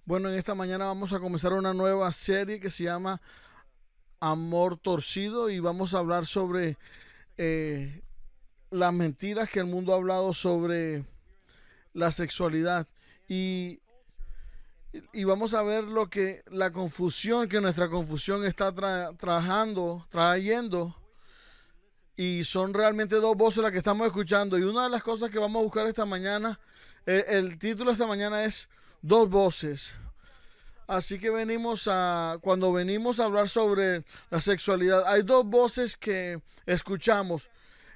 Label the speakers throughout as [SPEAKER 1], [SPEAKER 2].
[SPEAKER 1] Bueno, en esta mañana vamos a comenzar una nueva serie que se llama Amor Torcido y vamos a hablar sobre eh, las mentiras que el mundo ha hablado sobre la sexualidad y, y vamos a ver lo que la confusión que nuestra confusión está trayendo, y son realmente dos voces las que estamos escuchando. Y una de las cosas que vamos a buscar esta mañana, el título de esta mañana es Dos Voces. Así que cuando venimos a hablar sobre la sexualidad, hay dos voces que escuchamos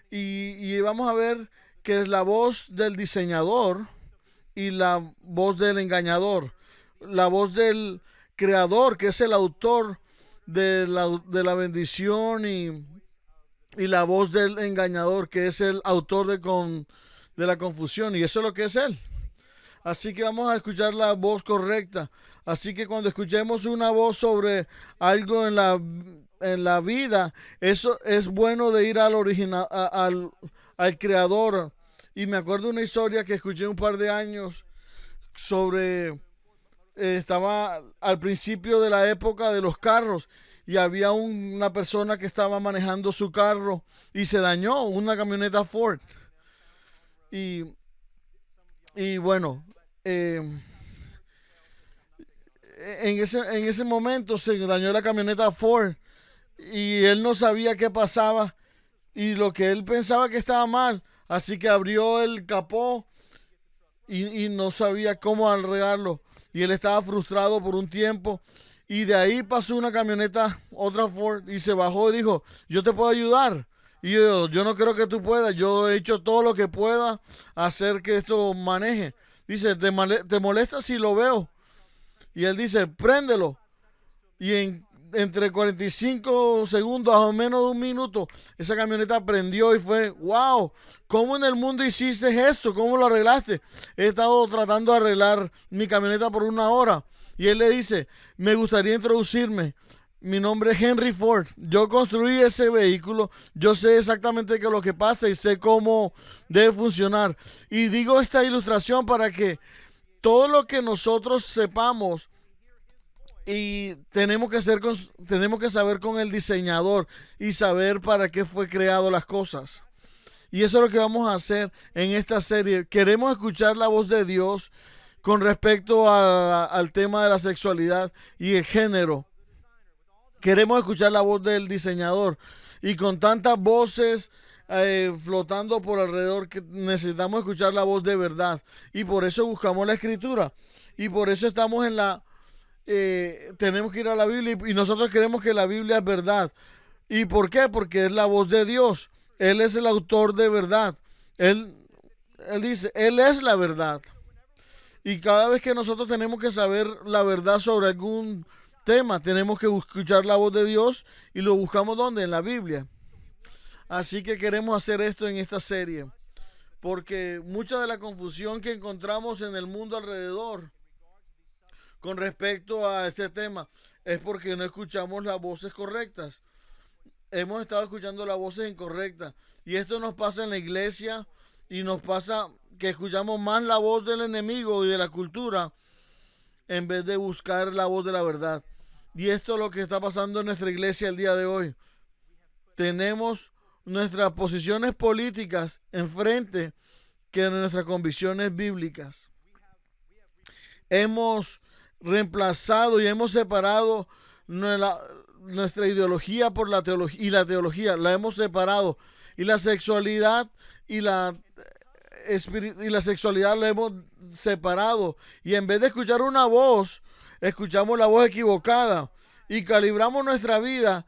[SPEAKER 1] y vamos a ver que es la voz del diseñador y la voz del engañador, la voz del creador, que es el autor de la bendición, y la voz del engañador, que es el autor de la confusión, y eso es lo que es él. Así que vamos a escuchar la voz correcta. Así que cuando escuchemos una voz sobre algo en la vida, eso es bueno de ir al original, al creador. Y me acuerdo una historia que escuché un par de años sobre, estaba al principio de la época de los carros y había una persona que estaba manejando su carro y se dañó una camioneta Ford. Y, y bueno, eh, en ese momento se dañó la camioneta Ford y él no sabía qué pasaba y lo que él pensaba que estaba mal, así que abrió el capó y no sabía cómo arreglarlo, y él estaba frustrado por un tiempo, y de ahí pasó una camioneta, otra Ford, y se bajó y dijo: yo te puedo ayudar. Y yo no creo que tú puedas, yo he hecho todo lo que pueda hacer que esto maneje. Dice: ¿te molesta si lo veo? Y él dice: préndelo. Y entre 45 segundos o menos de un minuto, esa camioneta prendió y fue: wow, ¿cómo en el mundo hiciste eso? ¿Cómo lo arreglaste? He estado tratando de arreglar mi camioneta por una hora. Y él le dice: me gustaría introducirme. Mi nombre es Henry Ford. Yo construí ese vehículo. Yo sé exactamente qué es lo que pasa y sé cómo debe funcionar. Y digo esta ilustración para que todo lo que nosotros sepamos, y tenemos que saber con el diseñador y saber para qué fue creado las cosas. Y eso es lo que vamos a hacer en esta serie. Queremos escuchar la voz de Dios con respecto al tema de la sexualidad y el género. Queremos escuchar la voz del diseñador. Y con tantas voces flotando por alrededor, que necesitamos escuchar la voz de verdad. Y por eso buscamos la escritura. Y por eso estamos tenemos que ir a la Biblia, y nosotros creemos que la Biblia es verdad. ¿Y por qué? Porque es la voz de Dios. Él es el autor de verdad. Él, él dice: Él es la verdad. Y cada vez que nosotros tenemos que saber la verdad sobre algún tema, tenemos que escuchar la voz de Dios, y lo buscamos ¿dónde? En la Biblia. Así que queremos hacer esto en esta serie, porque mucha de la confusión que encontramos en el mundo alrededor con respecto a este tema es porque no escuchamos las voces correctas. Hemos estado escuchando las voces incorrectas, y esto nos pasa en la iglesia, y nos pasa que escuchamos más la voz del enemigo y de la cultura en vez de buscar la voz de la verdad. Y esto es lo que está pasando en nuestra iglesia el día de hoy. Tenemos nuestras posiciones políticas enfrente que nuestras convicciones bíblicas. Hemos reemplazado y hemos separado nuestra ideología por la teología, y la teología la hemos separado, y la sexualidad y la sexualidad la hemos separado, y en vez de escuchar una voz, escuchamos la voz equivocada y calibramos nuestra vida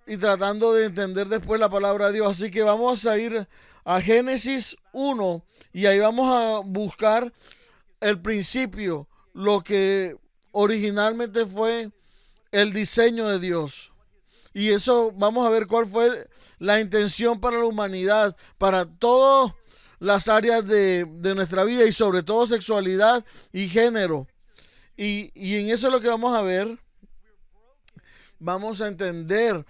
[SPEAKER 1] y tratando de entender después la palabra de Dios. Así que vamos a ir a Génesis 1 y ahí vamos a buscar el principio, lo que originalmente fue el diseño de Dios. Y eso vamos a ver cuál fue la intención para la humanidad, para todas las áreas de nuestra vida, y sobre todo sexualidad y género. Y en eso es lo que vamos a ver. Vamos a entender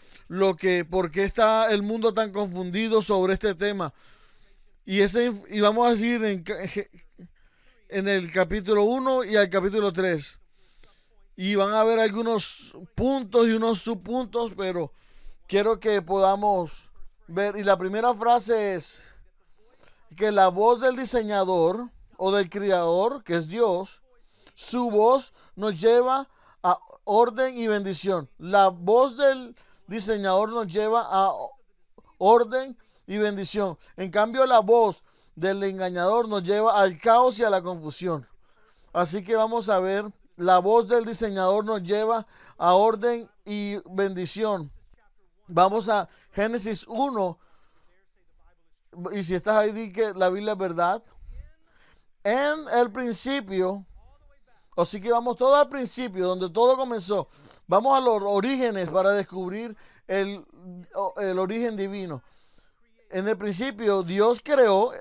[SPEAKER 1] por qué está el mundo tan confundido sobre este tema. Y vamos a decir en el capítulo 1 y al capítulo 3. Y van a haber algunos puntos y unos subpuntos, pero quiero que podamos ver. Y la primera frase es que la voz del diseñador o del creador, que es Dios, su voz nos lleva a orden y bendición. La voz del diseñador nos lleva a orden y bendición. En cambio, la voz del engañador nos lleva al caos y a la confusión. Así que vamos a ver, la voz del diseñador nos lleva a orden y bendición. Vamos a Génesis 1, y si estás ahí, di que la Biblia es verdad. En el principio, así que vamos todo al principio, donde todo comenzó. Vamos a los orígenes para descubrir el origen divino. En el principio, Dios creó,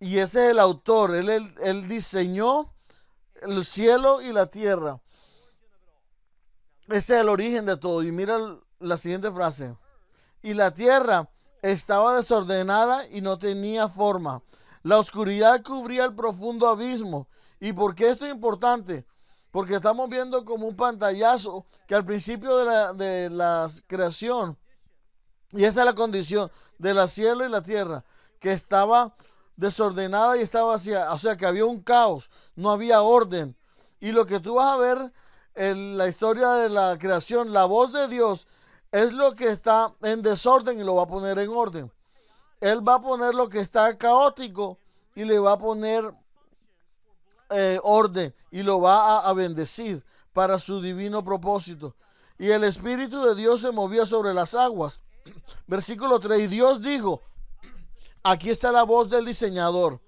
[SPEAKER 1] y ese es el autor. Él diseñó el cielo y la tierra. Ese es el origen de todo. Y mira la siguiente frase. Y la tierra estaba desordenada y no tenía forma. La oscuridad cubría el profundo abismo. ¿Y por qué esto es importante? Porque estamos viendo como un pantallazo que al principio de la creación, y esa es la condición de la cielo y la tierra, que estaba desordenada y estaba vacía, o sea que había un caos, no había orden. Y lo que tú vas a ver en la historia de la creación, la voz de Dios es lo que está en desorden y lo va a poner en orden. Él va a poner lo que está caótico y le va a poner orden y lo va a bendecir para su divino propósito. Y el Espíritu de Dios se movía sobre las aguas. Versículo 3, y Dios dijo, aquí está la voz del diseñador,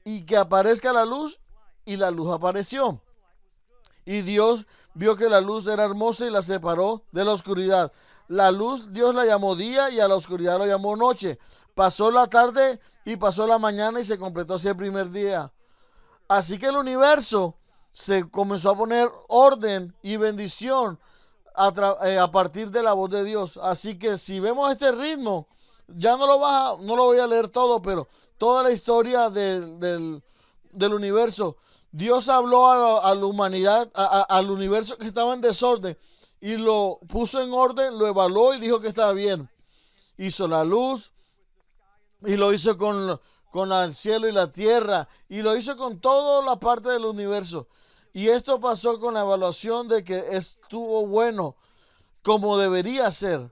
[SPEAKER 1] y que aparezca la luz, y la luz apareció. Y Dios vio que la luz era hermosa y la separó de la oscuridad. La luz Dios la llamó día y a la oscuridad la llamó noche. Pasó la tarde y pasó la mañana y se completó así el primer día. Así que el universo se comenzó a poner orden y bendición a partir de la voz de Dios. Así que si vemos este ritmo, ya no lo voy a leer todo, pero toda la historia del universo, Dios habló a la humanidad, al universo que estaba en desorden, y lo puso en orden, lo evaluó y dijo que estaba bien. Hizo la luz y lo hizo con el cielo y la tierra, y lo hizo con toda la parte del universo. Y esto pasó con la evaluación de que estuvo bueno, como debería ser.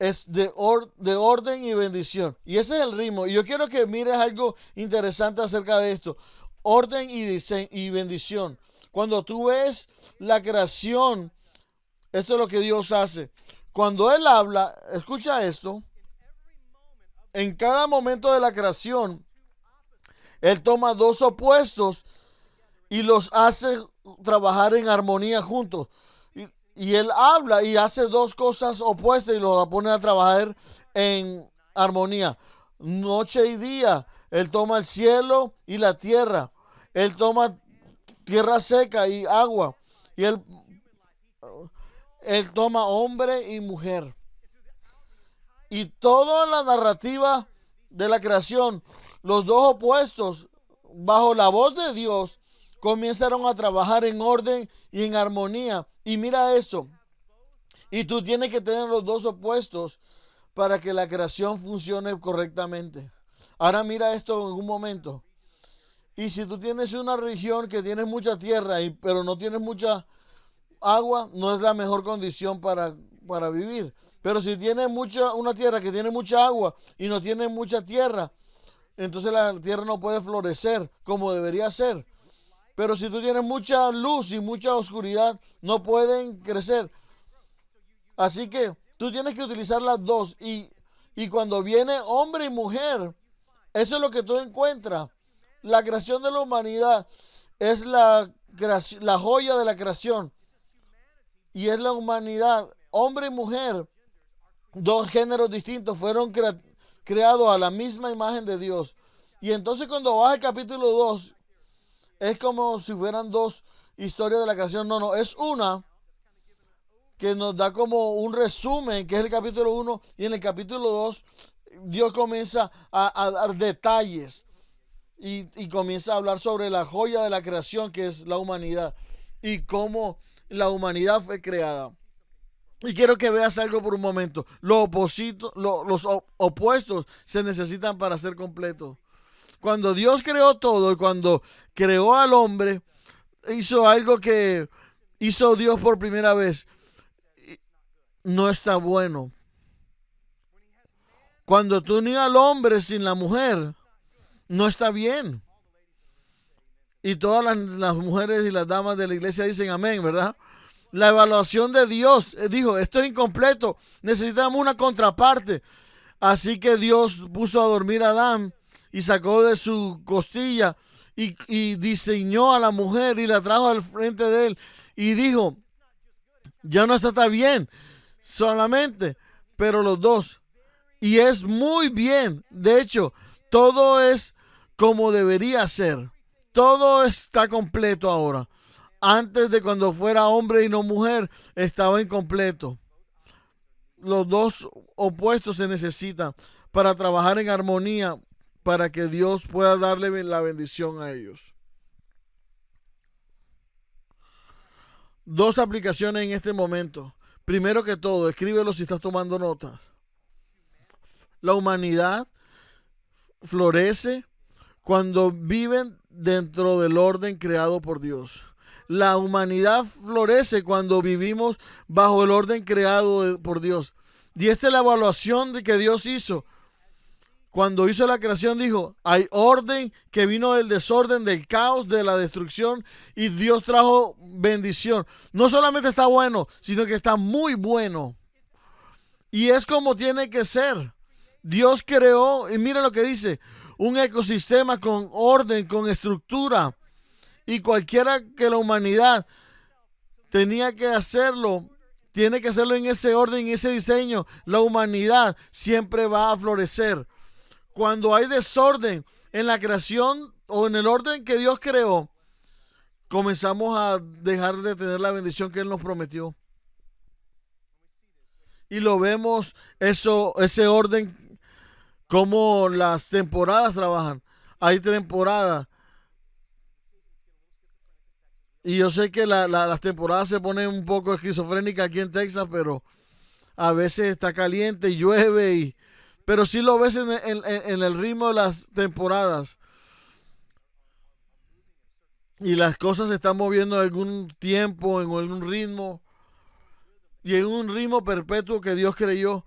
[SPEAKER 1] Es de orden y bendición. Y ese es el ritmo. Y yo quiero que mires algo interesante acerca de esto. Orden y bendición. Cuando tú ves la creación, esto es lo que Dios hace. Cuando Él habla, escucha esto. En cada momento de la creación, Él toma dos opuestos y los hace trabajar en armonía juntos. Y Él habla y hace dos cosas opuestas y los pone a trabajar en armonía. Noche y día. Él toma el cielo y la tierra. Él toma tierra seca y agua. Y Él toma hombre y mujer. Y toda la narrativa de la creación, los dos opuestos, bajo la voz de Dios, comenzaron a trabajar en orden y en armonía. Y mira eso. Y tú tienes que tener los dos opuestos para que la creación funcione correctamente. Ahora mira esto en un momento. Y si tú tienes una región que tiene mucha tierra, pero no tienes mucha agua, no es la mejor condición para vivir. Pero si tienes una tierra que tiene mucha agua y no tiene mucha tierra, entonces la tierra no puede florecer como debería ser. Pero si tú tienes mucha luz y mucha oscuridad, no pueden crecer. Así que tú tienes que utilizar las dos. Y cuando viene hombre y mujer, eso es lo que tú encuentras. La creación de la humanidad es la joya de la creación. Y es la humanidad, hombre y mujer, dos géneros distintos, fueron creados a la misma imagen de Dios. Y entonces cuando vas al capítulo 2, es como si fueran dos historias de la creación. No, es una que nos da como un resumen, que es el capítulo 1, y en el capítulo 2 Dios comienza a dar detalles. y comienza a hablar sobre la joya de la creación que es la humanidad y cómo la humanidad fue creada. Y quiero que veas algo por un momento. Los opuestos se necesitan para ser completos. Cuando Dios creó todo y cuando creó al hombre, hizo algo que hizo Dios por primera vez. No está bueno. Cuando tú unes al hombre sin la mujer, no está bien. Y todas las mujeres y las damas de la iglesia dicen amén, ¿verdad? La evaluación de Dios dijo, esto es incompleto, necesitamos una contraparte. Así que Dios puso a dormir a Adán y sacó de su costilla y diseñó a la mujer y la trajo al frente de él y dijo, ya no está bien, solamente, pero los dos. Y es muy bien, de hecho, todo es como debería ser. Todo está completo ahora. Antes de cuando fuera hombre y no mujer, estaba incompleto. Los dos opuestos se necesitan para trabajar en armonía, para que Dios pueda darle la bendición a ellos. Dos aplicaciones en este momento. Primero que todo, escríbelo si estás tomando notas. La humanidad florece cuando viven dentro del orden creado por Dios. La humanidad florece cuando vivimos bajo el orden creado por Dios. Y esta es la evaluación de que Dios hizo. Cuando hizo la creación dijo, hay orden que vino del desorden, del caos, de la destrucción, y Dios trajo bendición. No solamente está bueno, sino que está muy bueno. Y es como tiene que ser. Dios creó, y mira lo que dice, un ecosistema con orden, con estructura. Y cualquiera que la humanidad tenía que hacerlo, tiene que hacerlo en ese orden, en ese diseño. La humanidad siempre va a florecer. Cuando hay desorden en la creación o en el orden que Dios creó, comenzamos a dejar de tener la bendición que Él nos prometió. Y lo vemos, ese orden, como las temporadas trabajan. Hay temporadas. Y yo sé que las temporadas se ponen un poco esquizofrénicas aquí en Texas, pero a veces está caliente y llueve. Pero sí lo ves en el ritmo de las temporadas. Y las cosas se están moviendo en algún tiempo, en algún ritmo. Y en un ritmo perpetuo que Dios creyó.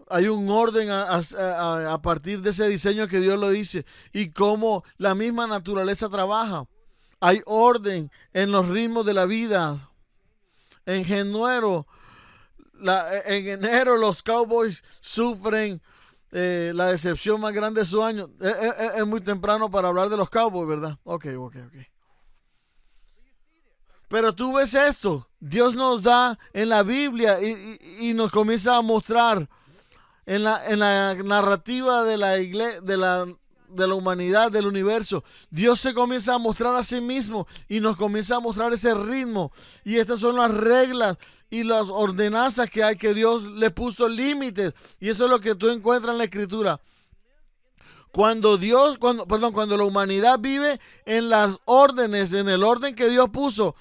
[SPEAKER 1] Hay un orden a partir de ese diseño que Dios lo dice y cómo la misma naturaleza trabaja. Hay orden en los ritmos de la vida. En enero los Cowboys sufren la decepción más grande de su año. Es muy temprano para hablar de los Cowboys, ¿verdad? Ok. Pero tú ves esto. Dios nos da en la Biblia y nos comienza a mostrar en la narrativa de la iglesia, de la humanidad, del universo. Dios se comienza a mostrar a sí mismo y nos comienza a mostrar ese ritmo. Y estas son las reglas y las ordenanzas que hay, que Dios le puso límites. Y eso es lo que tú encuentras en la Escritura. Cuando la humanidad vive en las órdenes, en el orden que Dios puso,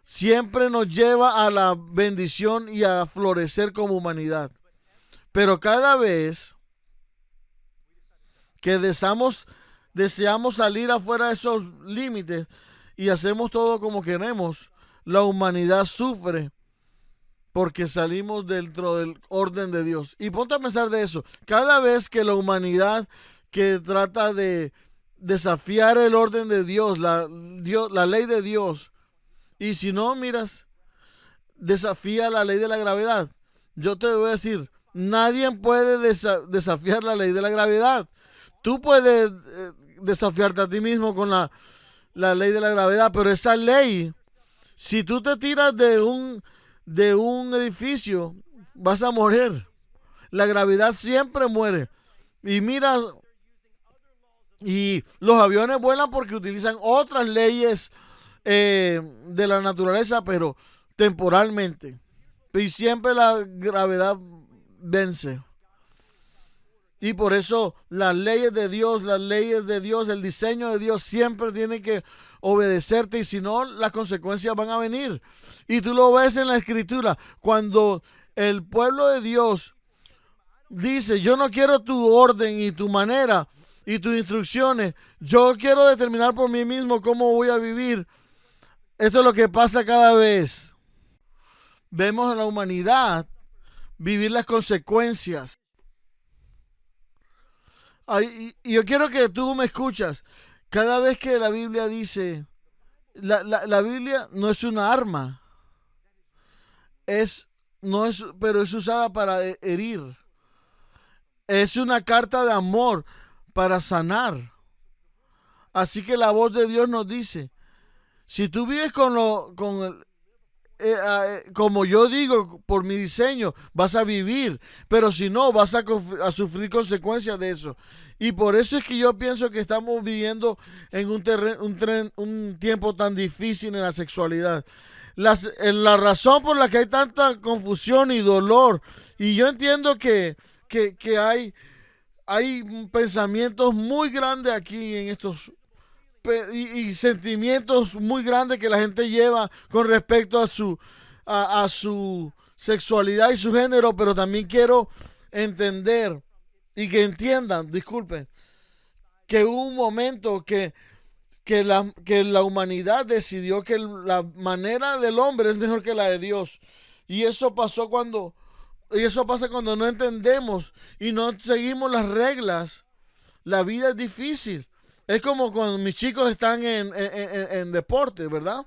[SPEAKER 1] siempre nos lleva a la bendición y a florecer como humanidad. Pero cada vez que deseamos salir afuera de esos límites y hacemos todo como queremos, la humanidad sufre porque salimos dentro del orden de Dios. Y ponte a pensar de eso. Cada vez que la humanidad que trata de desafiar el orden de Dios, la ley de Dios, y si no, miras, desafía la ley de la gravedad. Yo te voy a decir, nadie puede desafiar la ley de la gravedad. Tú puedes desafiarte a ti mismo con la ley de la gravedad, pero esa ley, si tú te tiras de un edificio, vas a morir. La gravedad siempre muere. Y mira, y los aviones vuelan porque utilizan otras leyes de la naturaleza, pero temporalmente. Y siempre la gravedad vence. Y por eso las leyes de Dios, el diseño de Dios siempre tiene que obedecerte, y si no, las consecuencias van a venir. Y tú lo ves en la Escritura, cuando el pueblo de Dios dice: yo no quiero tu orden y tu manera y tus instrucciones, yo quiero determinar por mí mismo cómo voy a vivir. Esto es lo que pasa cada vez. Vemos a la humanidad vivir las consecuencias. Y yo quiero que tú me escuchas. Cada vez que la Biblia dice, la Biblia no es una arma, no es, pero es usada para herir. Es una carta de amor para sanar. Así que la voz de Dios nos dice: si tú vives como yo digo, por mi diseño, vas a vivir, pero si no, vas a sufrir consecuencias de eso. Y por eso es que yo pienso que estamos viviendo en un tiempo tan difícil en la sexualidad. La razón por la que hay tanta confusión y dolor, y yo entiendo que hay pensamientos muy grandes aquí en estos y sentimientos muy grandes que la gente lleva con respecto a su sexualidad y su género, pero también quiero entender y que entiendan, disculpen, que hubo un momento que la humanidad decidió que la manera del hombre es mejor que la de Dios. Y eso pasa cuando no entendemos y no seguimos las reglas. La vida es difícil. Es como cuando mis chicos están en deporte, ¿verdad?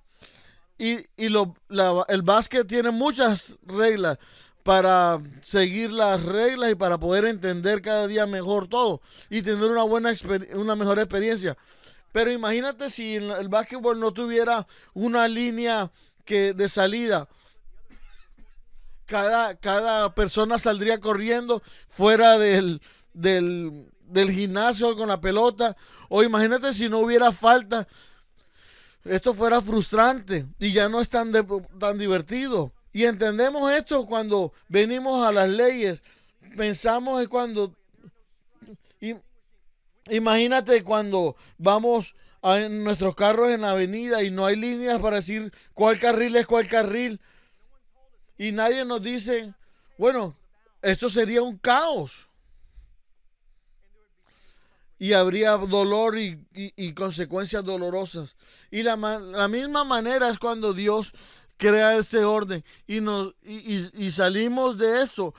[SPEAKER 1] El básquet tiene muchas reglas para seguir las reglas y para poder entender cada día mejor todo y tener una mejor experiencia. Pero imagínate si el básquetbol no tuviera una línea de salida. Cada persona saldría corriendo fuera del gimnasio con la pelota. O imagínate si no hubiera falta. Esto fuera frustrante y ya no es tan divertido. Y entendemos esto cuando venimos a las leyes. Pensamos es cuando... Imagínate cuando vamos en nuestros carros en la avenida y no hay líneas para decir cuál carril es cuál carril. Y nadie nos dice, bueno, esto sería un caos. Y habría dolor y consecuencias dolorosas. Y la misma manera es cuando Dios crea este orden y salimos de eso.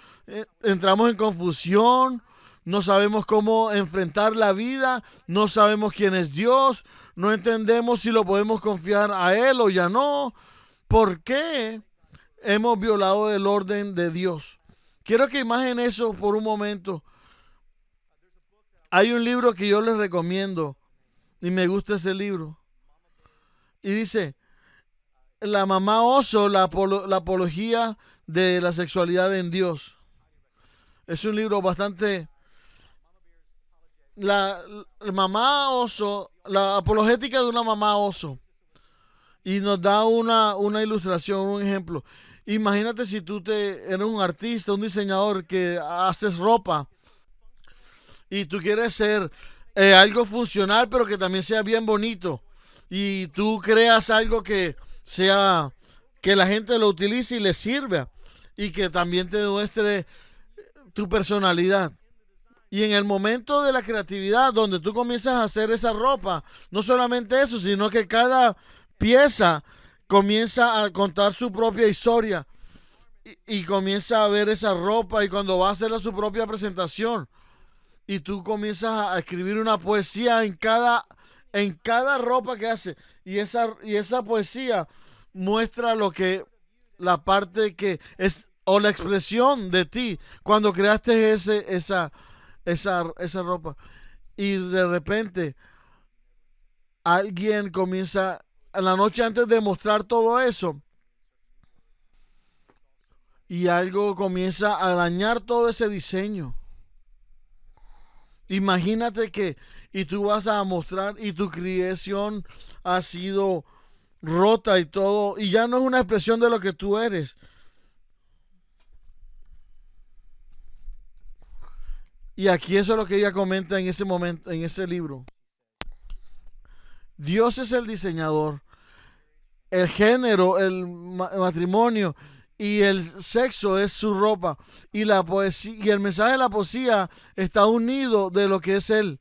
[SPEAKER 1] Entramos en confusión, no sabemos cómo enfrentar la vida, no sabemos quién es Dios, no entendemos si lo podemos confiar a Él o ya no. ¿Por qué hemos violado el orden de Dios? Quiero que imaginen eso por un momento. Hay un libro que yo les recomiendo y me gusta ese libro. Y dice, La mamá oso, la apología de la sexualidad en Dios. Es un libro bastante... La mamá oso, la apologética de una mamá oso. Y nos da una ilustración, un ejemplo. Imagínate si tú eres un artista, un diseñador que haces ropa y tú quieres ser algo funcional, pero que también sea bien bonito. Y tú creas algo que la gente lo utilice y le sirva. Y que también te muestre tu personalidad. Y en el momento de la creatividad, donde tú comienzas a hacer esa ropa, no solamente eso, sino que cada pieza comienza a contar su propia historia. Y comienza a ver esa ropa y cuando va a hacer su propia presentación. Y tú comienzas a escribir una poesía en cada ropa que hace. Y esa poesía muestra la parte que es, o la expresión de ti, cuando creaste esa ropa. Y de repente, alguien comienza, en la noche antes de mostrar todo eso, y algo comienza a dañar todo ese diseño. Imagínate y tú vas a mostrar y tu creación ha sido rota y todo, y ya no es una expresión de lo que tú eres. Y aquí eso es lo que ella comenta en ese momento, en ese libro. Dios es el diseñador. El género, el matrimonio y el sexo es su ropa. Y la poesía y el mensaje de la poesía está unido de lo que es él.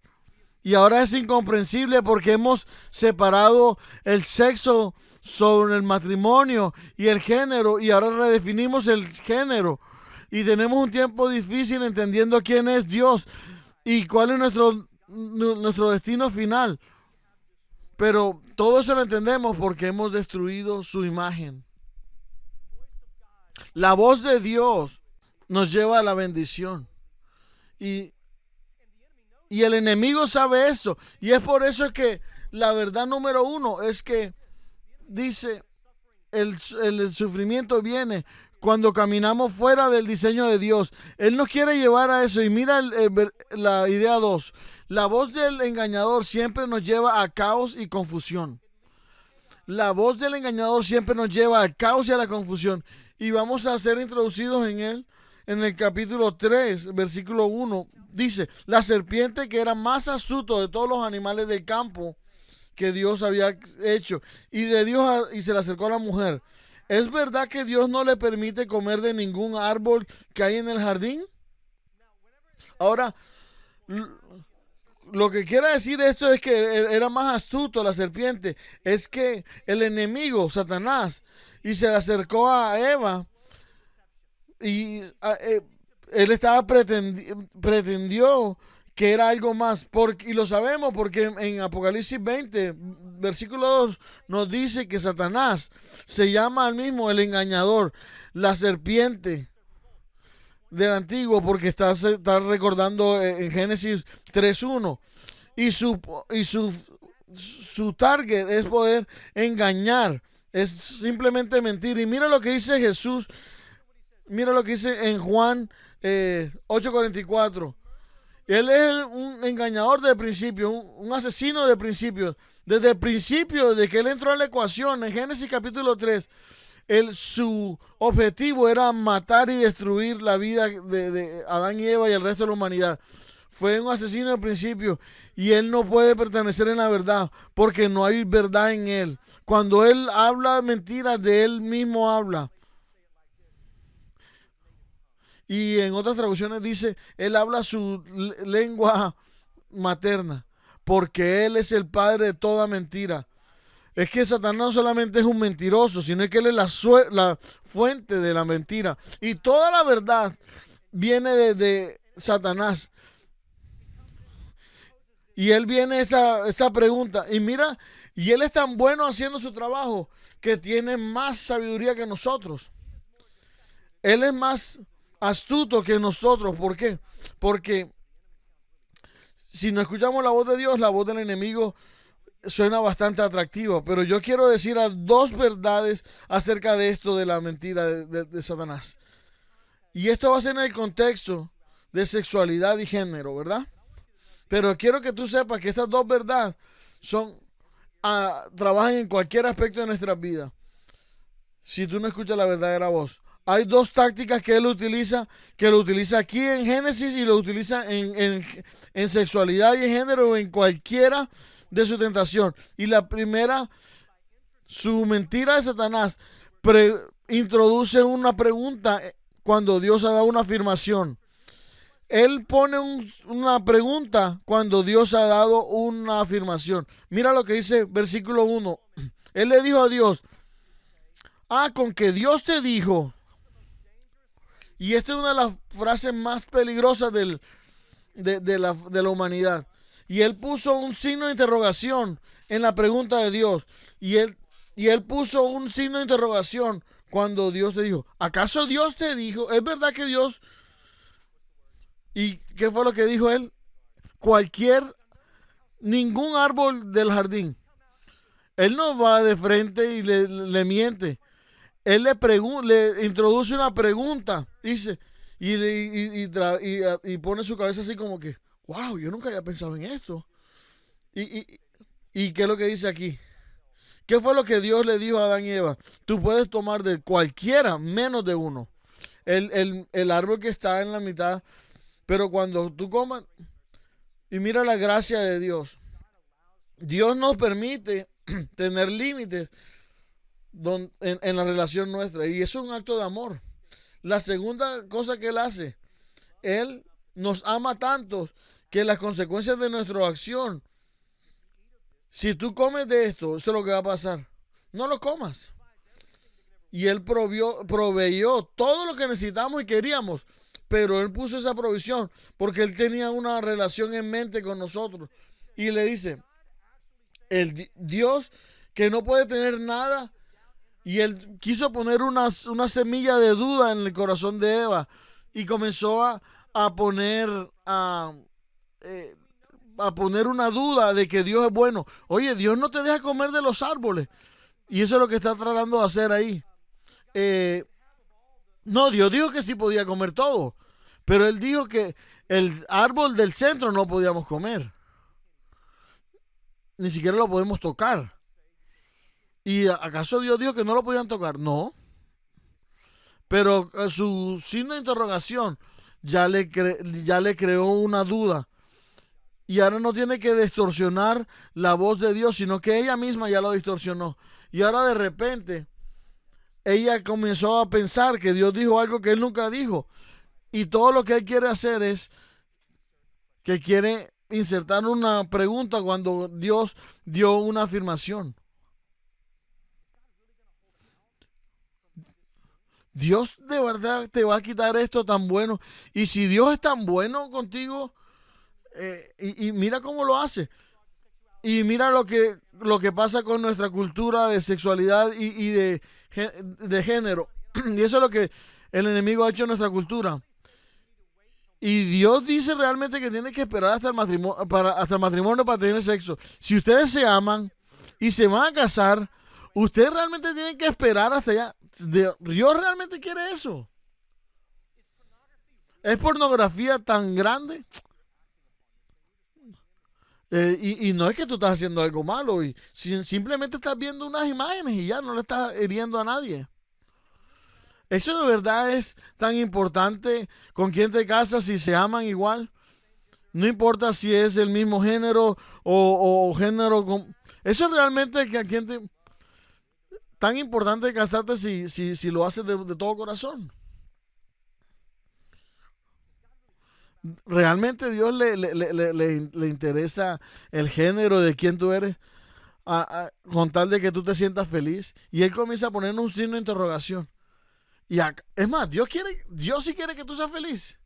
[SPEAKER 1] Y ahora es incomprensible porque hemos separado el sexo sobre el matrimonio y el género, y ahora redefinimos el género. Y tenemos un tiempo difícil entendiendo quién es Dios y cuál es nuestro destino final. Pero todo eso lo entendemos porque hemos destruido su imagen. La voz de Dios nos lleva a la bendición. Y, y el enemigo sabe eso. Y es por eso que la verdad número uno es que dice, el sufrimiento viene cuando caminamos fuera del diseño de Dios. Él nos quiere llevar a eso. Y mira la idea 2. La voz del engañador siempre nos lleva a caos y confusión. La voz del engañador siempre nos lleva al caos y a la confusión. Y vamos a ser introducidos en él en el capítulo 3, versículo 1. Dice, la serpiente que era más astuto de todos los animales del campo que Dios había hecho. Y y se le acercó a la mujer. ¿Es verdad que Dios no le permite comer de ningún árbol que hay en el jardín? Ahora, lo que quiere decir esto es que era más astuto la serpiente. Es que el enemigo, Satanás, y se le acercó a Eva y él estaba pretendió que era algo más. Y lo sabemos porque en Apocalipsis 20, versículo 2, nos dice que Satanás se llama al mismo el engañador, la serpiente del antiguo, porque está recordando en Génesis 3.1. Y su target es poder engañar, es simplemente mentir. Y mira lo que dice Jesús, mira lo que dice en Juan 8:44. Él es un engañador de principio, un asesino de principio. Desde el principio, de que él entró en la ecuación, en Génesis capítulo 3, su objetivo era matar y destruir la vida de Adán y Eva y el resto de la humanidad. Fue un asesino de principio y él no puede pertenecer en la verdad porque no hay verdad en él. Cuando él habla mentiras, de él mismo habla. Y en otras traducciones dice, él habla su lengua materna, porque él es el padre de toda mentira. Es que Satanás no solamente es un mentiroso, sino que él es la fuente de la mentira. Y toda la verdad viene de Satanás. Y él viene esta pregunta. Y mira, y él es tan bueno haciendo su trabajo que tiene más sabiduría que nosotros. Él es más astuto que nosotros. ¿Por qué? Porque si no escuchamos la voz de Dios, la voz del enemigo suena bastante atractiva. Pero yo quiero decir dos verdades acerca de esto de la mentira de Satanás. Y esto va a ser en el contexto de sexualidad y género, ¿verdad? Pero quiero que tú sepas que estas dos verdades trabajan en cualquier aspecto de nuestra vida. Si tú no escuchas la verdadera voz. Hay dos tácticas que él utiliza, que lo utiliza aquí en Génesis y lo utiliza en sexualidad y en género, en cualquiera de su tentación. Y la primera, su mentira de Satanás, introduce una pregunta cuando Dios ha dado una afirmación. Él pone una pregunta cuando Dios ha dado una afirmación. Mira lo que dice versículo 1. Él le dijo a Dios, con que Dios te dijo. Y esta es una de las frases más peligrosas de la humanidad. Y él puso un signo de interrogación en la pregunta de Dios. Y él puso un signo de interrogación cuando Dios te dijo. ¿Acaso Dios te dijo? ¿Es verdad que Dios? ¿Y qué fue lo que dijo él? Ningún árbol del jardín. Él no va de frente y le miente. Él le introduce una pregunta, dice, y pone su cabeza así como que, wow, yo nunca había pensado en esto. ¿Y qué es lo que dice aquí? ¿Qué fue lo que Dios le dijo a Adán y Eva? Tú puedes tomar de cualquiera, menos de uno. El árbol que está en la mitad Pero cuando tú comas, y mira la gracia de Dios, Dios nos permite tener límites en la relación nuestra, y eso es un acto de amor. La segunda cosa que Él hace, Él nos ama tanto que las consecuencias de nuestra acción, si tú comes de esto, eso es lo que va a pasar. No lo comas. Y Él proveyó todo lo que necesitamos y queríamos, pero Él puso esa provisión porque Él tenía una relación en mente con nosotros. Y le dice, el Dios que no puede tener nada, y Él quiso poner una semilla de duda en el corazón de Eva y comenzó a poner a poner una duda de que Dios es bueno. Oye, Dios no te deja comer de los árboles. Y eso es lo que está tratando de hacer ahí. No, Dios dijo que sí podía comer todo, pero Él dijo que el árbol del centro no podíamos comer. Ni siquiera lo podemos tocar. ¿Y acaso Dios dijo que no lo podían tocar? No. Pero su signo de interrogación ya le creó una duda. Y ahora no tiene que distorsionar la voz de Dios, sino que ella misma ya lo distorsionó. Y ahora de repente ella comenzó a pensar que Dios dijo algo que Él nunca dijo. Y todo lo que Él quiere hacer es que quiere insertar una pregunta cuando Dios dio una afirmación. Dios de verdad te va a quitar esto tan bueno. Y si Dios es tan bueno contigo, y mira cómo lo hace. Y mira lo que pasa con nuestra cultura de sexualidad y de género. Y eso es lo que el enemigo ha hecho en nuestra cultura. Y Dios dice realmente que tiene que esperar hasta el matrimonio para tener sexo. Si ustedes se aman y se van a casar, ustedes realmente tienen que esperar hasta allá. Dios realmente quiere eso. ¿Es pornografía tan grande? Y no es que tú estás haciendo algo malo, y simplemente estás viendo unas imágenes y ya no le estás hiriendo a nadie. Eso de verdad es tan importante con quién te casas, si se aman igual. No importa si es el mismo género o género. Eso realmente es que a quién te. Tan importante casarte si lo haces de todo corazón. Realmente Dios le interesa el género de quién tú eres, con tal de que tú te sientas feliz. Y Él comienza a poner un signo de interrogación. Es más, Dios sí quiere que tú seas feliz.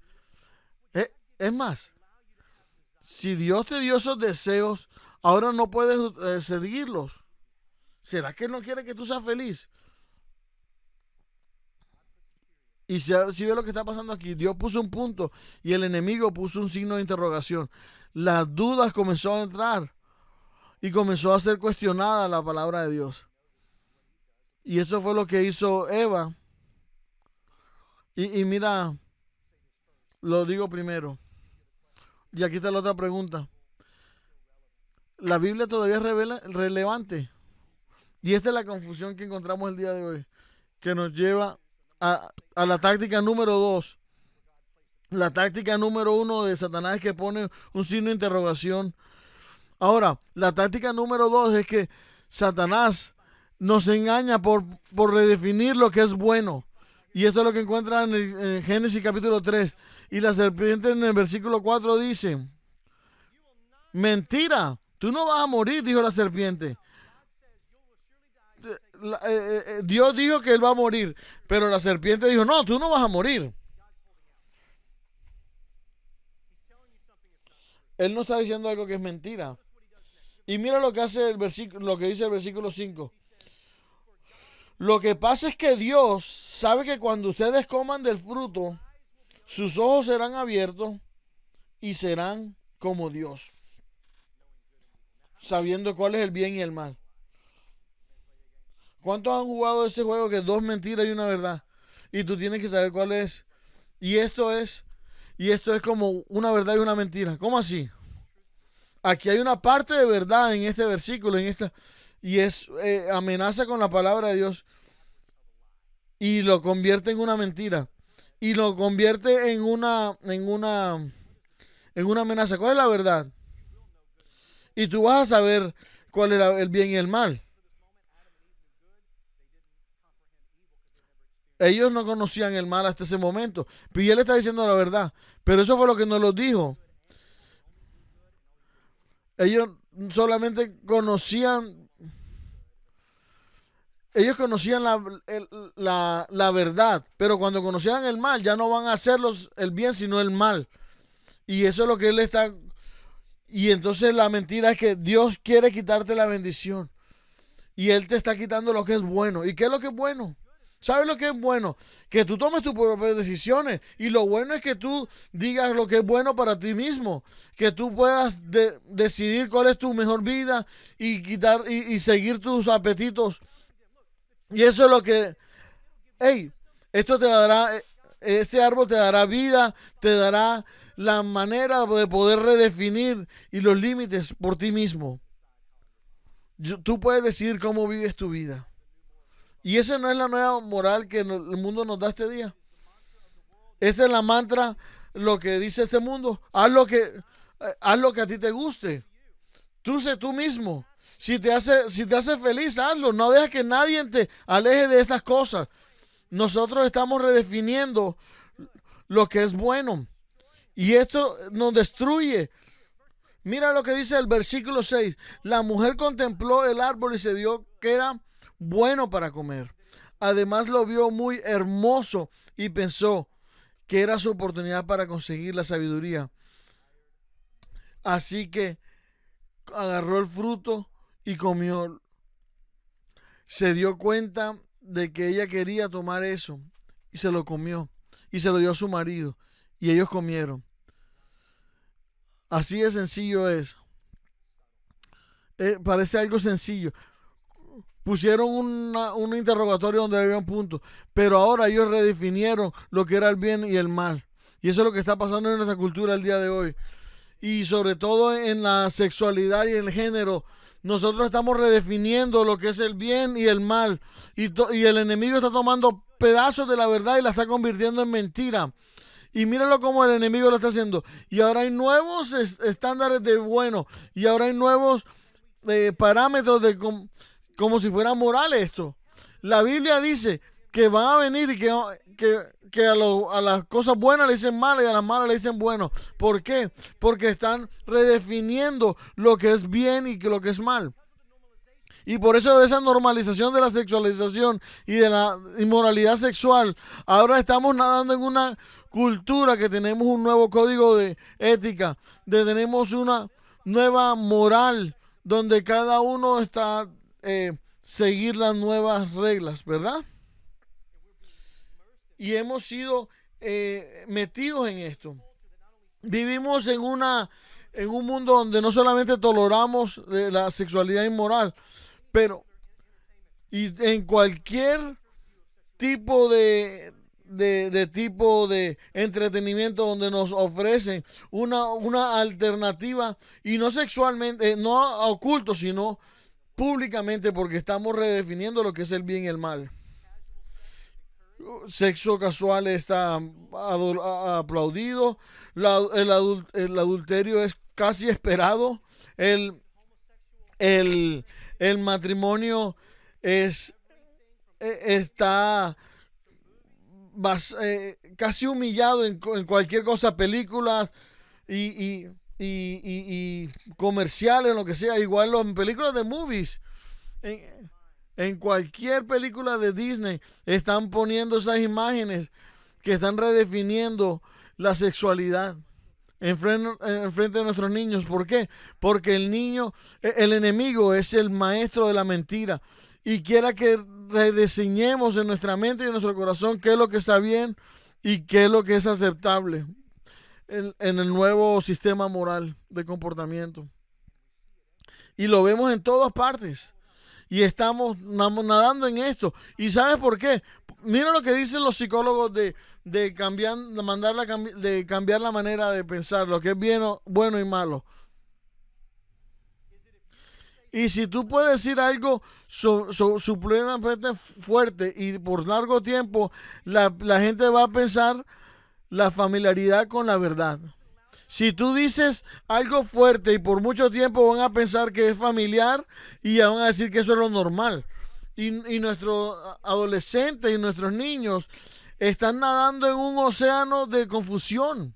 [SPEAKER 1] Es más, si Dios te dio esos deseos, ahora no puedes seguirlos. ¿Será que Él no quiere que tú seas feliz? Y si ve lo que está pasando aquí, Dios puso un punto y el enemigo puso un signo de interrogación. Las dudas comenzó a entrar y comenzó a ser cuestionada la palabra de Dios. Y eso fue lo que hizo Eva. Y mira, lo digo primero. Y aquí está la otra pregunta. ¿La Biblia todavía es relevante? Y esta es la confusión que encontramos el día de hoy, que nos lleva a la táctica número 2. La táctica número 1 de Satanás es que pone un signo de interrogación. Ahora, la táctica número 2 es que Satanás nos engaña por redefinir lo que es bueno. Y esto es lo que encuentran en Génesis capítulo 3. Y la serpiente en el versículo 4 dice: mentira, tú no vas a morir, dijo la serpiente. Dios dijo que él va a morir, pero la serpiente dijo: no, tú no vas a morir. Él no está diciendo algo que es mentira. Y mira lo que hace lo que dice el versículo 5. Lo que pasa es que Dios sabe que cuando ustedes coman del fruto, sus ojos serán abiertos y serán como Dios, sabiendo cuál es el bien y el mal. ¿Cuántos han jugado ese juego que 2 mentiras y una verdad? Y tú tienes que saber cuál es. Y esto es como una verdad y una mentira. ¿Cómo así? Aquí hay una parte de verdad en este versículo, y es amenaza con la palabra de Dios y lo convierte en una mentira. y lo convierte en una amenaza. ¿Cuál es la verdad? Y tú vas a saber cuál era el bien y el mal. Ellos no conocían el mal hasta ese momento. Y él está diciendo la verdad. Pero eso fue lo que nos lo dijo. Ellos solamente conocían, ellos conocían la verdad. Pero cuando conocían el mal, ya no van a hacer el bien, sino el mal. Y eso es lo que él está. Y entonces la mentira es que Dios quiere quitarte la bendición. Y Él te está quitando lo que es bueno. ¿Y qué es lo que es bueno? ¿Sabes lo que es bueno? Que tú tomes tus propias decisiones. Y lo bueno es que tú digas lo que es bueno para ti mismo. Que tú puedas decidir cuál es tu mejor vida y quitar y seguir tus apetitos. Y eso es lo que, hey, esto te dará, este árbol te dará vida, te dará la manera de poder redefinir y los límites por ti mismo. Tú puedes decidir cómo vives tu vida. Y esa no es la nueva moral que el mundo nos da este día. Esa es la mantra, lo que dice este mundo. Haz lo que a ti te guste. Tú sé tú mismo. Si te hace feliz, hazlo. No dejes que nadie te aleje de esas cosas. Nosotros estamos redefiniendo lo que es bueno. Y esto nos destruye. Mira lo que dice el versículo 6. La mujer contempló el árbol y se dio que era bueno para comer. Además lo vio muy hermoso y pensó que era su oportunidad para conseguir la sabiduría. Así que agarró el fruto y comió. Se dio cuenta de que ella quería tomar eso y se lo comió y se lo dio a su marido y ellos comieron. Así de sencillo es. Parece algo sencillo. Pusieron un interrogatorio donde había un punto, pero ahora ellos redefinieron lo que era el bien y el mal. Y eso es lo que está pasando en nuestra cultura el día de hoy. Y sobre todo en la sexualidad y el género. Nosotros estamos redefiniendo lo que es el bien y el mal. Y el enemigo está tomando pedazos de la verdad y la está convirtiendo en mentira. Y míralo cómo el enemigo lo está haciendo. Y ahora hay nuevos estándares de bueno. Y ahora hay nuevos parámetros de como si fuera moral esto. La Biblia dice que van a venir y que a las cosas buenas le dicen malas y a las malas le dicen bueno. ¿Por qué? Porque están redefiniendo lo que es bien y lo que es mal. Y por eso de esa normalización de la sexualización y de la inmoralidad sexual, ahora estamos nadando en una cultura que tenemos un nuevo código de ética, tenemos una nueva moral donde cada uno está seguir las nuevas reglas, ¿verdad? Y hemos sido metidos en esto. Vivimos en un mundo donde no solamente toleramos la sexualidad inmoral, pero y en cualquier tipo tipo de entretenimiento donde nos ofrecen una alternativa y no sexualmente, no oculto, sino públicamente, porque estamos redefiniendo lo que es el bien y el mal. Sexo casual está aplaudido, el adulterio es casi esperado, el, el matrimonio está casi humillado en cualquier cosa, películas y comerciales, lo que sea, igual en películas de movies. En cualquier película de Disney están poniendo esas imágenes que están redefiniendo la sexualidad en frente de nuestros niños. ¿Por qué? Porque el enemigo es el maestro de la mentira y quiera que rediseñemos en nuestra mente y en nuestro corazón qué es lo que está bien y qué es lo que es aceptable en el nuevo sistema moral de comportamiento. Y lo vemos en todas partes. Y estamos nadando en esto. ¿Y sabes por qué? Mira lo que dicen los psicólogos de cambiar la manera de pensar, lo que es bien, bueno y malo. Y si tú puedes decir algo supremamente fuerte y por largo tiempo, la gente va a pensar la familiaridad con la verdad. Si tú dices algo fuerte y por mucho tiempo van a pensar que es familiar y van a decir que eso es lo normal. Y nuestros adolescentes y nuestros niños están nadando en un océano de confusión.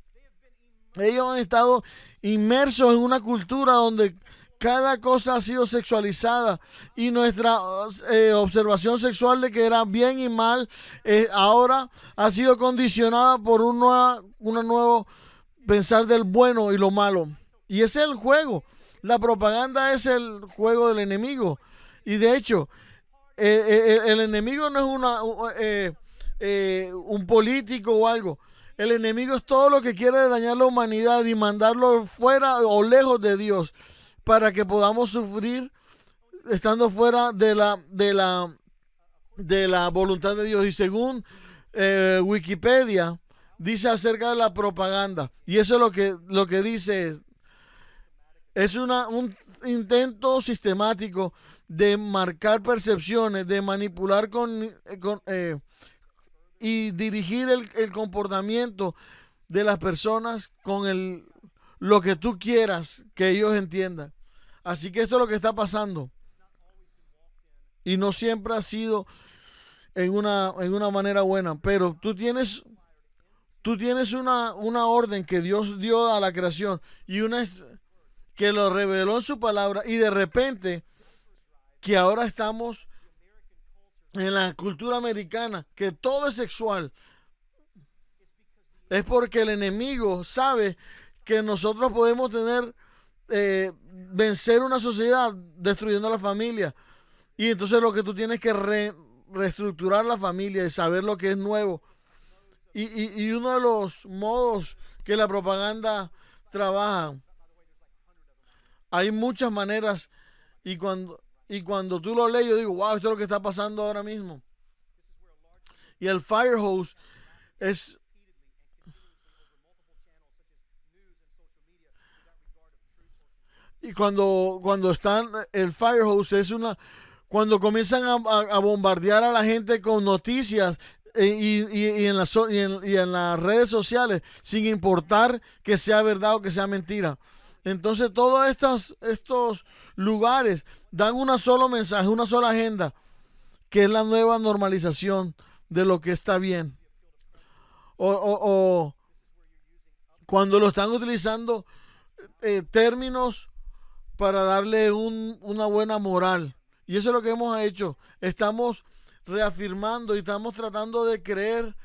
[SPEAKER 1] Ellos han estado inmersos en una cultura donde cada cosa ha sido sexualizada y nuestra observación sexual de que era bien y mal ahora ha sido condicionada por una nuevo pensar del bueno y lo malo. Y ese es el juego. La propaganda es el juego del enemigo. Y de hecho, el enemigo no es un político o algo. El enemigo es todo lo que quiere dañar la humanidad y mandarlo fuera o lejos de Dios para que podamos sufrir estando fuera de la voluntad de Dios. Y según Wikipedia, dice acerca de la propaganda, y eso es lo que dice es un intento sistemático de marcar percepciones, de manipular y dirigir el comportamiento de las personas con lo que tú quieras que ellos entiendan. Así que esto es lo que está pasando. Y no siempre ha sido en una manera buena, pero tú tienes una orden que Dios dio a la creación y que lo reveló en su palabra, y de repente que ahora estamos en la cultura americana, que todo es sexual, es porque el enemigo sabe que nosotros podemos vencer una sociedad destruyendo la familia. Y entonces lo que tú tienes que reestructurar la familia y saber lo que es nuevo. Y uno de los modos que la propaganda trabaja, hay muchas maneras, y cuando tú lo lees, yo digo, wow, esto es lo que está pasando ahora mismo. Y el fire hose es... Y cuando están, el fire hose es cuando comienzan a bombardear a la gente con noticias y en las redes sociales, sin importar que sea verdad o que sea mentira. Entonces todos estos lugares dan un solo mensaje, una sola agenda, que es la nueva normalización de lo que está bien. O cuando lo están utilizando términos para darle una buena moral. Y eso es lo que hemos hecho. Estamos reafirmando y estamos tratando de creer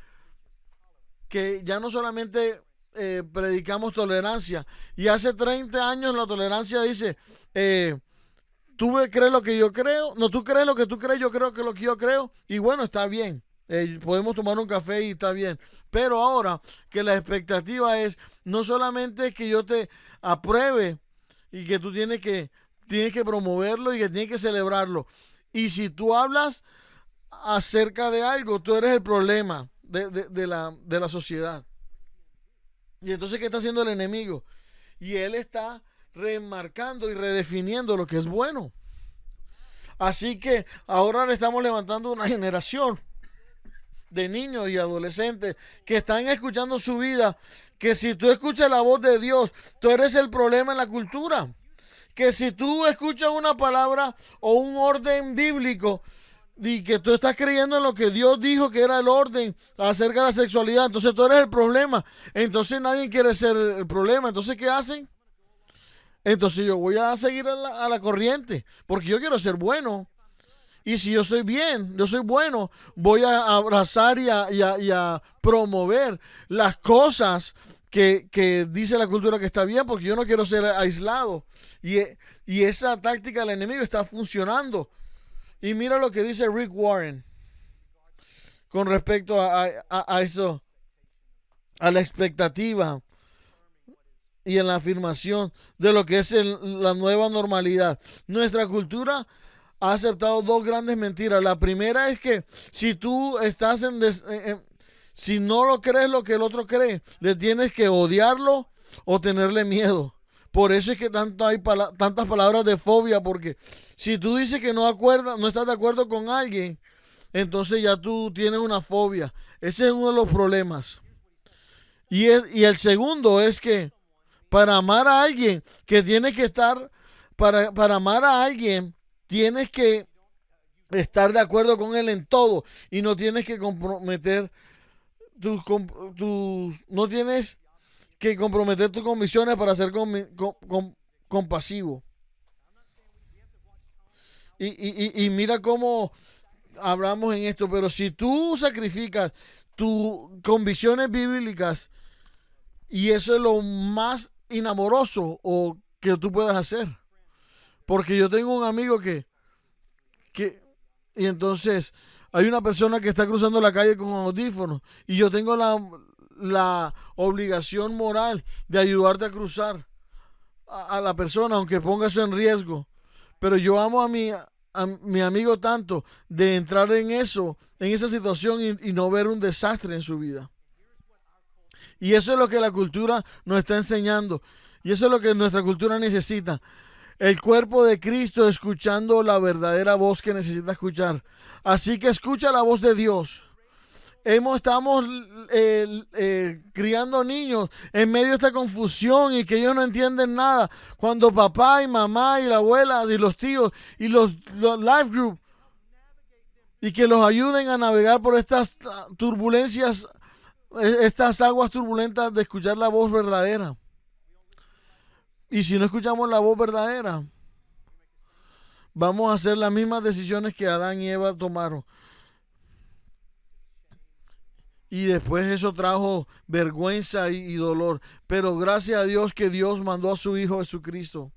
[SPEAKER 1] que ya no solamente predicamos tolerancia. Y hace 30 años la tolerancia dice, tú crees lo que yo creo, no, tú crees lo que tú crees, yo creo que lo que yo creo, y bueno, está bien. Podemos tomar un café y está bien. Pero ahora que la expectativa es no solamente que yo te apruebe y que tú tienes que promoverlo y que tienes que celebrarlo. Y si tú hablas acerca de algo, tú eres el problema de la sociedad. Y entonces, ¿qué está haciendo el enemigo? Y él está remarcando y redefiniendo lo que es bueno. Así que ahora le estamos levantando una generación de niños y adolescentes que están escuchando su vida, que si tú escuchas la voz de Dios, tú eres el problema en la cultura. Que si tú escuchas una palabra o un orden bíblico y que tú estás creyendo en lo que Dios dijo que era el orden acerca de la sexualidad, entonces tú eres el problema. Entonces nadie quiere ser el problema. Entonces, ¿qué hacen? Entonces yo voy a seguir a la corriente, porque yo quiero ser bueno. Y si yo soy bien, yo soy bueno, voy a abrazar y a promover las cosas que dice la cultura que está bien, porque yo no quiero ser aislado. Y esa táctica del enemigo está funcionando. Y mira lo que dice Rick Warren con respecto a esto, a la expectativa y en la afirmación de lo que es la nueva normalidad. Nuestra cultura ha aceptado dos grandes mentiras. La primera es que si tú estás si no lo crees lo que el otro cree, le tienes que odiarlo o tenerle miedo. Por eso es que hay tantas palabras de fobia, porque si tú dices que no estás de acuerdo con alguien, entonces ya tú tienes una fobia. Ese es uno de los problemas. Y el segundo es que para amar a alguien, que tienes que estar, para amar a alguien, tienes que estar de acuerdo con él en todo y no tienes que comprometer no tienes que comprometer tus convicciones para ser compasivo. Y mira cómo hablamos en esto, pero si tú sacrificas tus convicciones bíblicas, y eso es lo más inamoroso o que tú puedas hacer. Porque yo tengo un amigo y entonces hay una persona que está cruzando la calle con audífonos y yo tengo la obligación moral de ayudarte a cruzar a la persona, aunque ponga eso en riesgo. Pero yo amo a mi amigo tanto de entrar en esa situación y no ver un desastre en su vida. Y eso es lo que la cultura nos está enseñando. Y eso es lo que nuestra cultura necesita. El cuerpo de Cristo escuchando la verdadera voz que necesita escuchar. Así que escucha la voz de Dios. Estamos criando niños en medio de esta confusión y que ellos no entienden nada. Cuando papá y mamá y la abuela y los tíos y los life group y que los ayuden a navegar por estas turbulencias, estas aguas turbulentas, de escuchar la voz verdadera. Y si no escuchamos la voz verdadera, vamos a hacer las mismas decisiones que Adán y Eva tomaron. Y después eso trajo vergüenza y dolor. Pero gracias a Dios que Dios mandó a su Hijo Jesucristo,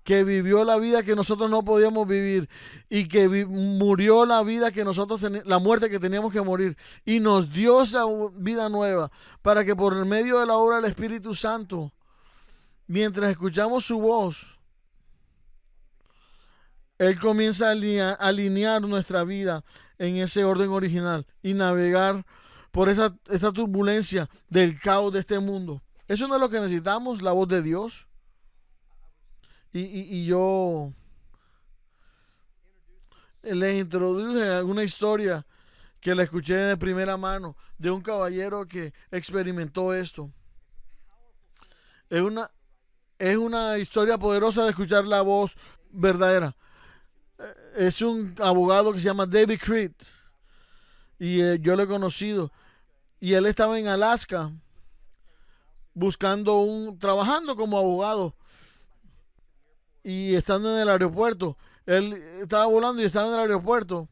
[SPEAKER 1] que vivió la vida que nosotros no podíamos vivir y que murió la vida que la muerte que teníamos que morir, y nos dio esa vida nueva para que por el medio de la obra del Espíritu Santo, mientras escuchamos su voz, Él comienza a alinear nuestra vida en ese orden original y navegar por esta turbulencia del caos de este mundo. Eso no es lo que necesitamos, la voz de Dios. Y yo les introduje una historia que la escuché de primera mano de un caballero que experimentó esto. Es una historia poderosa de escuchar la voz verdadera. Es un abogado que se llama David Creed y yo lo he conocido, y él estaba en Alaska trabajando como abogado, y estando en el aeropuerto, él estaba volando y estaba en el aeropuerto,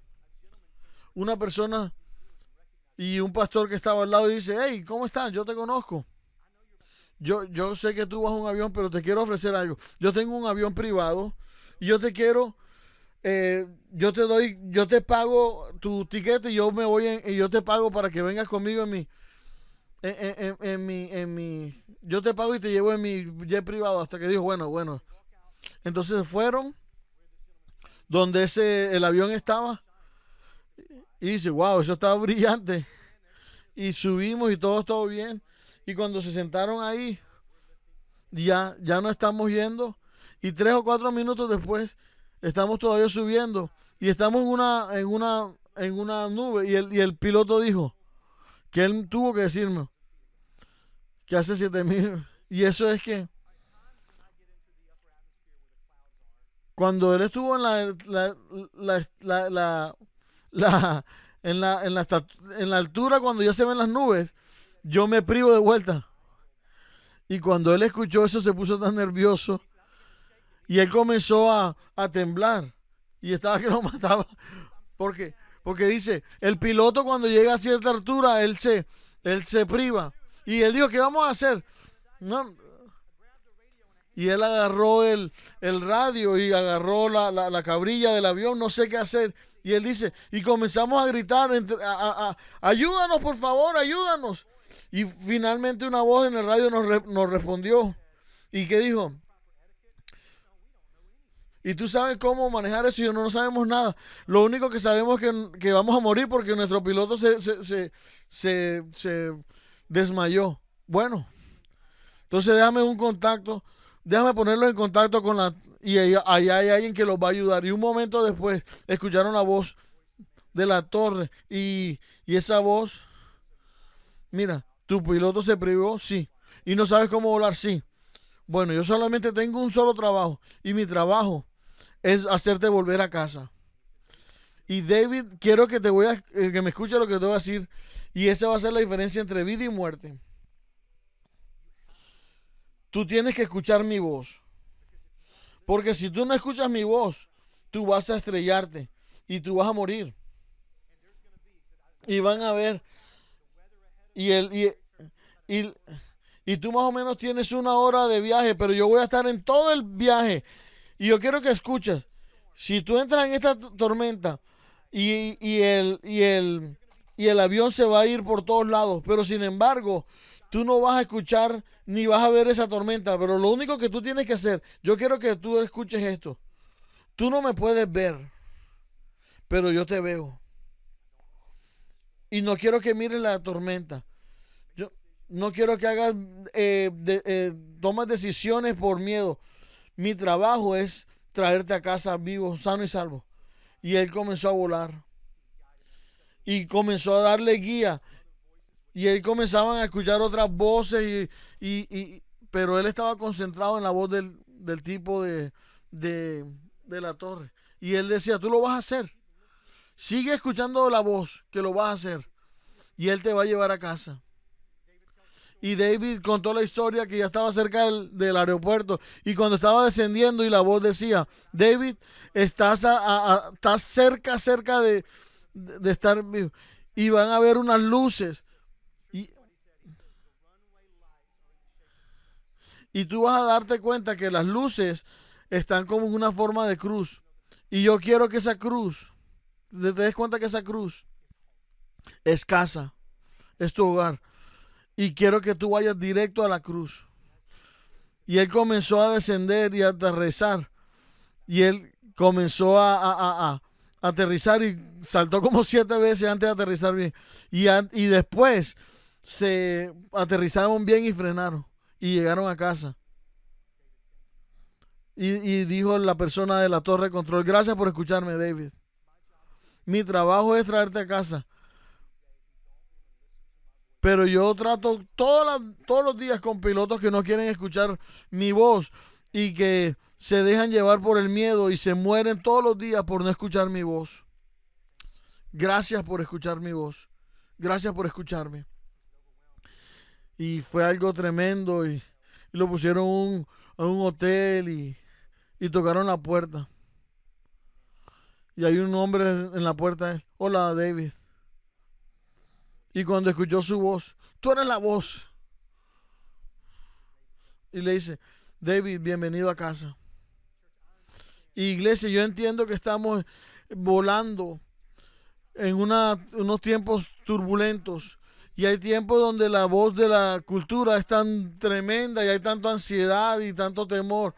[SPEAKER 1] una persona y un pastor que estaba al lado y dice: hey, ¿cómo estás? Yo te conozco. Yo sé que tú vas a un avión, pero te quiero ofrecer algo. Yo tengo un avión privado y yo te pago tu tiquete y yo te pago para que vengas conmigo yo te pago y te llevo en mi jet privado. Hasta que dijo, bueno. Entonces fueron donde el avión estaba y dice: wow, eso estaba brillante. Y subimos y todo estuvo bien. Y cuando se sentaron ahí, ya no estamos yendo. Y 3 o 4 minutos después, estamos todavía subiendo. Y estamos en una nube. Y el piloto dijo que él tuvo que decirme que hace 7,000. Y eso es que cuando él estuvo en la altura, cuando ya se ven las nubes, yo me privo de vuelta. Y cuando él escuchó eso, se puso tan nervioso y él comenzó a temblar y estaba que lo mataba, porque dice, el piloto cuando llega a cierta altura, él se priva. Y él dijo: ¿qué vamos a hacer? No. Y él agarró el radio y agarró la cabrilla del avión, no sé qué hacer. Y él dice, y comenzamos a gritar, ayúdanos, por favor, ayúdanos. Y finalmente una voz en el radio nos respondió. ¿Y qué dijo? ¿Y tú sabes cómo manejar eso? Y no sabemos nada. Lo único que sabemos es que vamos a morir porque nuestro piloto se desmayó. Bueno, entonces déjame un contacto déjame ponerlo en contacto con la... Y allá hay alguien que los va a ayudar. Y un momento después escucharon la voz de la torre y esa voz, mira, tu piloto se privó, sí. Y no sabes cómo volar, sí. Bueno, yo solamente tengo un solo trabajo y mi trabajo es hacerte volver a casa. Y David, quiero que que me escuche lo que te voy a decir. Y esa va a ser la diferencia entre vida y muerte. Tú tienes que escuchar mi voz. Porque si tú no escuchas mi voz, tú vas a estrellarte y tú vas a morir. Y van a ver. Y, el, y, y tú más o menos tienes 1 hora de viaje, pero yo voy a estar en todo el viaje. Y yo quiero que escuches. Si tú entras en esta tormenta y el avión se va a ir por todos lados, pero sin embargo, tú no vas a escuchar ni vas a ver esa tormenta, pero lo único que tú tienes que hacer, yo quiero que tú escuches esto. Tú no me puedes ver, pero yo te veo. Y no quiero que mires la tormenta. Yo no quiero que hagas tomas decisiones por miedo. Mi trabajo es traerte a casa vivo, sano y salvo. Y él comenzó a volar. Y comenzó a darle guía. Y él comenzaban a escuchar otras voces. Pero él estaba concentrado en la voz del tipo de la torre. Y él decía, tú lo vas a hacer. Sigue escuchando la voz, que lo vas a hacer. Y él te va a llevar a casa. Y David contó la historia que ya estaba cerca del aeropuerto. Y cuando estaba descendiendo y la voz decía, David, estás cerca de estar vivo. Y van a ver unas luces. Y, y tú vas a darte cuenta que las luces están como en una forma de cruz. Y yo quiero que esa cruz, te des cuenta que esa cruz es casa, es tu hogar. Y quiero que tú vayas directo a la cruz. Y él comenzó a descender y a aterrizar. Y él comenzó a aterrizar y saltó como 7 veces antes de aterrizar bien. Y después se aterrizaron bien y frenaron. Y llegaron a casa. Y dijo la persona de la torre de control, gracias por escucharme, David. Mi trabajo es traerte a casa. Pero yo trato todos los días con pilotos que no quieren escuchar mi voz y que se dejan llevar por el miedo y se mueren todos los días por no escuchar mi voz. Gracias por escuchar mi voz. Gracias por escucharme. Y fue algo tremendo y lo pusieron a un hotel y tocaron la puerta. Y hay un hombre en la puerta. Hola, David. Y cuando escuchó su voz, tú eres la voz. Y le dice, David, bienvenido a casa. Iglesia, yo entiendo que estamos volando en unos tiempos turbulentos. Y hay tiempos donde la voz de la cultura es tan tremenda y hay tanta ansiedad y tanto temor.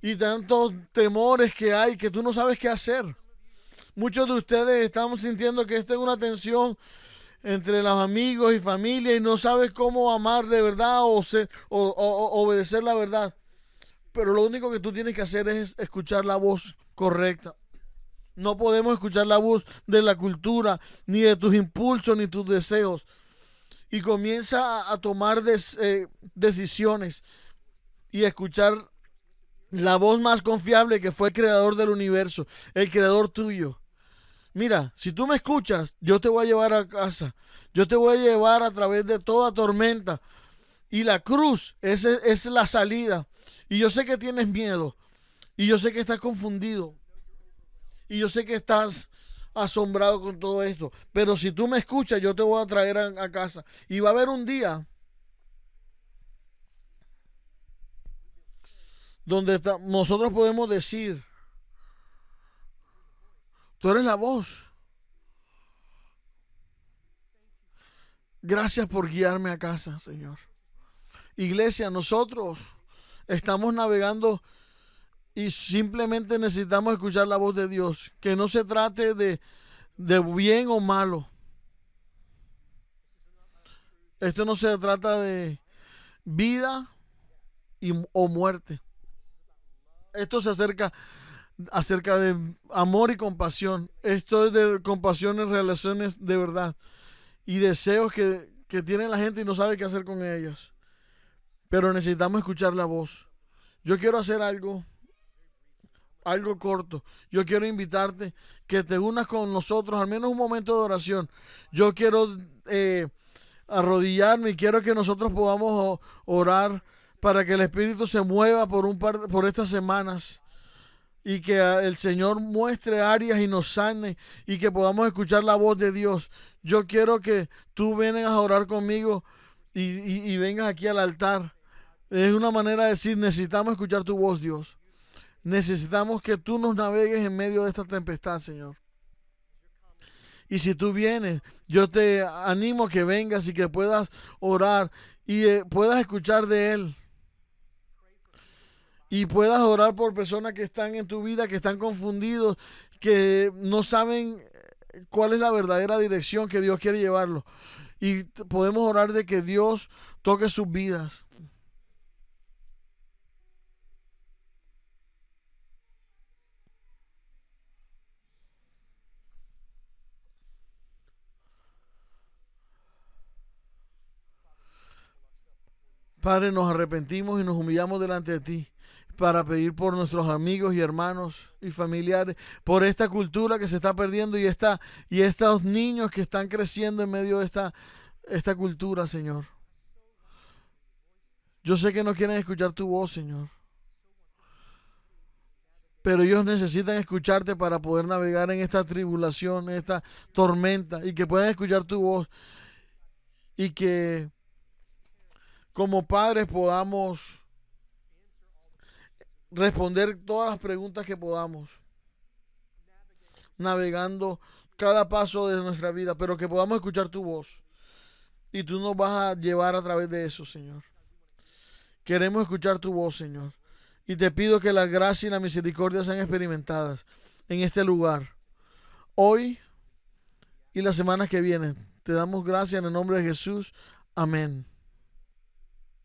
[SPEAKER 1] Y tantos temores que hay que tú no sabes qué hacer. Muchos de ustedes estamos sintiendo que esta es una tensión entre los amigos y familia y no sabes cómo amar de verdad o obedecer la verdad. Pero lo único que tú tienes que hacer es escuchar la voz correcta. No podemos escuchar la voz de la cultura, ni de tus impulsos, ni tus deseos. Y comienza a tomar decisiones y escuchar la voz más confiable que fue el creador del universo, el creador tuyo. Mira, si tú me escuchas, yo te voy a llevar a casa. Yo te voy a llevar a través de toda tormenta. Y la cruz es la salida. Y yo sé que tienes miedo. Y yo sé que estás confundido. Y yo sé que estás asombrado con todo esto. Pero si tú me escuchas, yo te voy a traer a casa. Y va a haber un día donde nosotros podemos decir, tú eres la voz. Gracias por guiarme a casa, Señor. Iglesia, nosotros estamos navegando y simplemente necesitamos escuchar la voz de Dios. Que no se trate de bien o malo. Esto no se trata de vida o muerte. Esto se acerca de amor y compasión. Esto es de compasión en relaciones de verdad y deseos que tiene la gente y no sabe qué hacer con ellas. Pero necesitamos escuchar la voz. Yo quiero hacer algo corto. Yo quiero invitarte que te unas con nosotros, al menos un momento de oración. Yo quiero arrodillarme y quiero que nosotros podamos orar para que el Espíritu se mueva por estas semanas y que el Señor muestre áreas y nos sane y que podamos escuchar la voz de Dios. Yo quiero que tú vengas a orar conmigo y vengas aquí al altar. Es una manera de decir, necesitamos escuchar tu voz, Dios. Necesitamos que tú nos navegues en medio de esta tempestad, Señor. Y si tú vienes, yo te animo a que vengas y que puedas orar y puedas escuchar de Él. Y puedas orar por personas que están en tu vida, que están confundidos, que no saben cuál es la verdadera dirección que Dios quiere llevarlo. Y podemos orar de que Dios toque sus vidas. Padre, nos arrepentimos y nos humillamos delante de ti para pedir por nuestros amigos y hermanos y familiares, por esta cultura que se está perdiendo y estos niños que están creciendo en medio de esta cultura, Señor. Yo sé que no quieren escuchar tu voz, Señor, pero ellos necesitan escucharte para poder navegar en esta tribulación, en esta tormenta, y que puedan escuchar tu voz y que como padres podamos responder todas las preguntas que podamos, navegando cada paso de nuestra vida, pero que podamos escuchar tu voz y tú nos vas a llevar a través de eso, Señor. Queremos escuchar tu voz, Señor, y te pido que la gracia y la misericordia sean experimentadas en este lugar, hoy y las semanas que vienen. Te damos gracias en el nombre de Jesús. Amén.